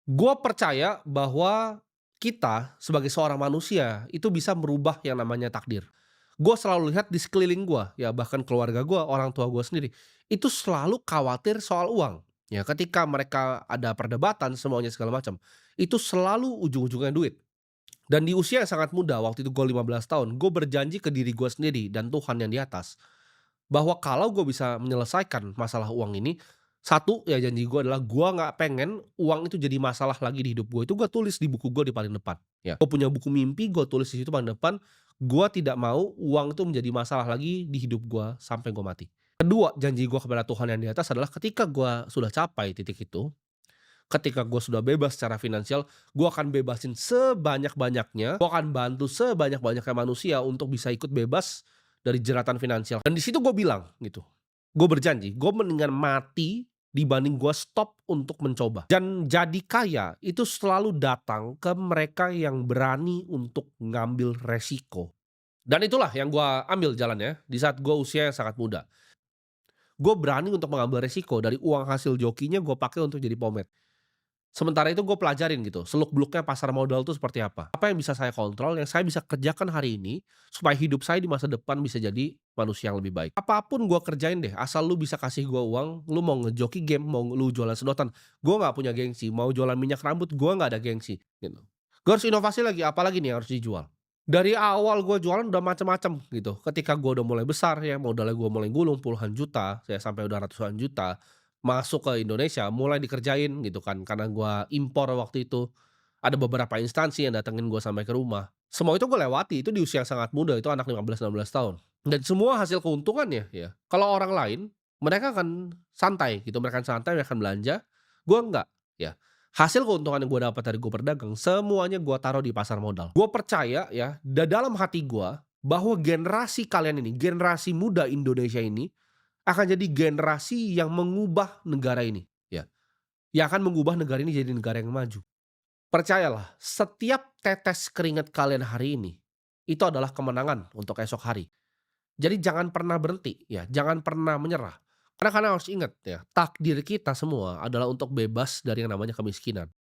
Gua percaya bahwa kita sebagai seorang manusia itu bisa merubah yang namanya takdir. Gue selalu lihat di sekeliling gua, ya bahkan keluarga gua, orang tua gua sendiri, itu selalu khawatir soal uang. Ya ketika mereka ada perdebatan semuanya segala macam, itu selalu ujung-ujungnya duit. Dan di usia yang sangat muda, waktu itu gue 15 tahun, gue berjanji ke diri gue sendiri dan Tuhan yang di atas, bahwa kalau gue bisa menyelesaikan masalah uang ini, satu ya janji gue adalah gue nggak pengen uang itu jadi masalah lagi di hidup gue. Itu gue tulis di buku gue di paling depan. Ya, gue punya buku mimpi, gue tulis di situ paling depan. Gue tidak mau uang itu menjadi masalah lagi di hidup gue sampai gue mati. Kedua, janji gue kepada Tuhan yang di atas adalah ketika gue sudah capai titik itu, ketika gue sudah bebas secara finansial, gue akan bebasin sebanyak-banyaknya, gue akan bantu sebanyak-banyaknya manusia untuk bisa ikut bebas dari jeratan finansial. Dan di situ gue bilang gitu, gue berjanji, gue mendingan mati dibanding gue stop untuk mencoba. Dan jadi kaya itu selalu datang ke mereka yang berani untuk ngambil resiko. Dan itulah yang gue ambil jalannya di saat gue usia yang sangat muda. Gue berani untuk mengambil resiko dari uang hasil jokinya gue pakai untuk jadi pomade. Sementara itu gue pelajarin gitu, seluk-beluknya pasar modal tuh seperti apa. Apa yang bisa saya kontrol, yang saya bisa kerjakan hari ini, supaya hidup saya di masa depan bisa jadi manusia yang lebih baik. Apapun gue kerjain deh, asal lu bisa kasih gue uang, lu mau ngejoki game, mau lu jualan sedotan, gue nggak punya gengsi. Mau jualan minyak rambut, gue nggak ada gengsi, gitu. Gue harus inovasi lagi, apalagi nih yang harus dijual. Dari awal gue jualan udah macem-macem gitu. Ketika gue udah mulai besar ya, modalnya gue mulai gulung puluhan juta, saya sampai udah ratusan juta, masuk ke Indonesia, mulai dikerjain gitu kan, karena gua impor waktu itu. Ada beberapa instansi yang datengin gua sampai ke rumah. Semua itu gua lewati, itu di usia yang sangat muda, itu anak 15, 16 tahun. Dan semua hasil keuntungannya ya, kalau orang lain, mereka akan santai gitu, mereka akan santai, mereka akan belanja, gua enggak, ya. Hasil keuntungan yang gua dapat dari gua berdagang, semuanya gua taruh di pasar modal. Gua percaya ya, dalam hati gua, bahwa generasi kalian ini, generasi muda Indonesia ini, akan jadi generasi yang mengubah negara ini, ya. Yang akan mengubah negara ini jadi negara yang maju. Percayalah, setiap tetes keringat kalian hari ini, itu adalah kemenangan untuk esok hari. Jadi jangan pernah berhenti, ya, jangan pernah menyerah. Karena kalian harus ingat ya, takdir kita semua adalah untuk bebas dari yang namanya kemiskinan.